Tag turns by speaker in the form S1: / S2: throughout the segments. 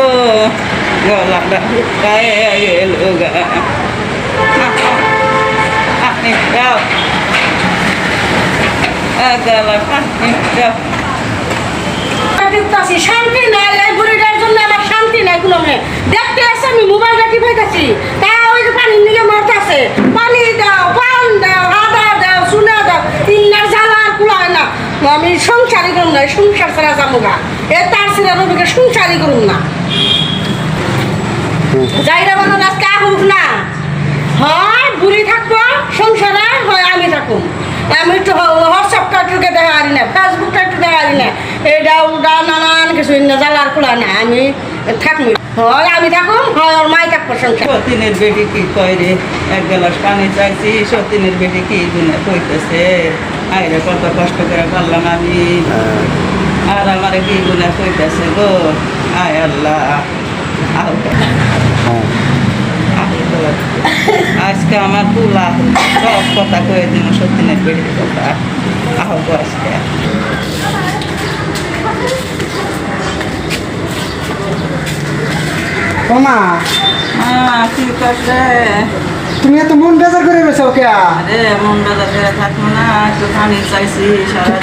S1: গো গলাটা গায়ে গেল গা আপনি যাও গলাটা যাও
S2: শান্তি নাই এই বুড়িটার জন্য আমার শান্তি নাই কোনো দেখতে আসছে আমি মোবাইলটা টিপাইতেছি তা ওই যে পানির নিকে মরতেছে পানি দাও পান দাও আদা দাও চুনা দাও তিনটার জ্বালা আর কুলায় না আমি সংসারই করুন না সংসার ছাড়া যাবো না এ তার ছেলে রবিকে সংসারই করুন না যাইরা বানান আজকে আহুক না হয় বুড়ি থাকবো সংসারে হয় আমি থাকুম আমি একটু হোয়াটসঅ্যাপটা একটু দেখা পারি না ফেসবুকটা একটু দেখা পারি না এটা ওটা নানান কিছু জ্বালার খোলা না আমি থাকবো হয় আমি থাকুম হয় ওর মাই থাকবো সংসার
S1: সতীনের বেটি কি কয় রে এক গ্লাস পানি চাইছি সতীনের বেটি কি গুনে কইতেছে আইরে কত কষ্ট করে পারলাম আমি আর আমার কি গুনে কইতেছে গো আয় আল্লাহ আজকে আমার তুলা সব কথা কয়ে দিন সতীনের বেটির কথা আহব আজকে
S3: ওমা
S1: ঠিক আছে
S3: তুমি এত মন বেজার করে রয়েছো ওকে
S1: আরে মন বাজার করে থাকবো না একটু পানি চাইছি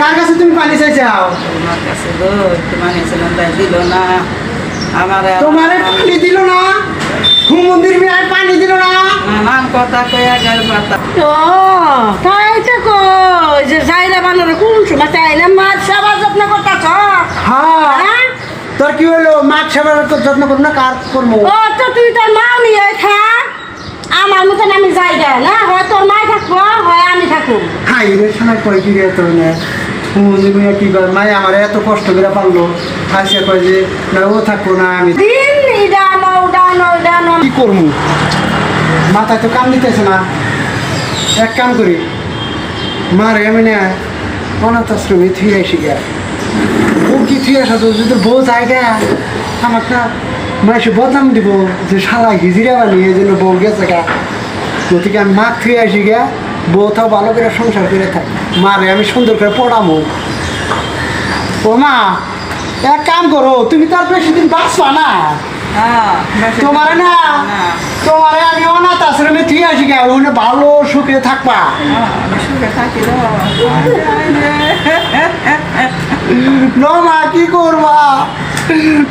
S3: কার কাছে তুমি পানি চাইছাও
S1: তোমার কাছে গো একটু পানি ছিলাম তাই দিল না আমার
S3: তোমার পানি দিল না মন্দির বিয়ে পানি দিল না
S1: নানান কথা কয়ে গেল পাতা
S2: ও তাই তো কই যে যাইরা বানারে কোন সময় চাইলে মাছ সেবা যত্ন করতেছ
S3: হ্যাঁ তোর কি হলো মাছ সেবার যত্ন করবো না কার করবো
S2: ও তো তুই তোর মা নিয়ে থাক আমার মতন আমি যাইগা না হয় তোর মাই থাকবো হয় আমি থাকুম
S3: হাই রে শোনার পরে কি রে তোর না মন্দির বিয়ে কি কর মাই আমার এত কষ্ট করে পারলো আসে কয় যে না ও থাকবো না আমি
S2: দিন ইডানো উডানো উডানো
S3: কি করবো মাথায় তো কাম দিতেছে না এক কাম করি মারে আমি না অনাথ আশ্রমে থুয়ে এসে গিয়া ও কি থুয়ে আসা তো যদি বউ জায়গা আমার না মাসে বদনাম দিব যে শালা হিজিরা বানিয়ে যেন বউ গেছে গা গতিকে আমি মা থুয়ে আসি গিয়া বউ তাও ভালো করে সংসার করে থাক মারে আমি সুন্দর করে পড়াবো ও মা এক কাম করো তুমি তার বেশি দিন বাঁচবা না তোমার না তোমার আমি অনাথ আশ্রমে থুয়ে আসি গা ওখানে ভালো সুখে থাকবা
S1: সুখে থাকি
S3: ন মা কি করবা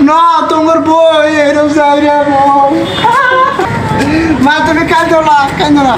S3: না তোমার বই এরকম চাই রে মা তুমি কাঁদো না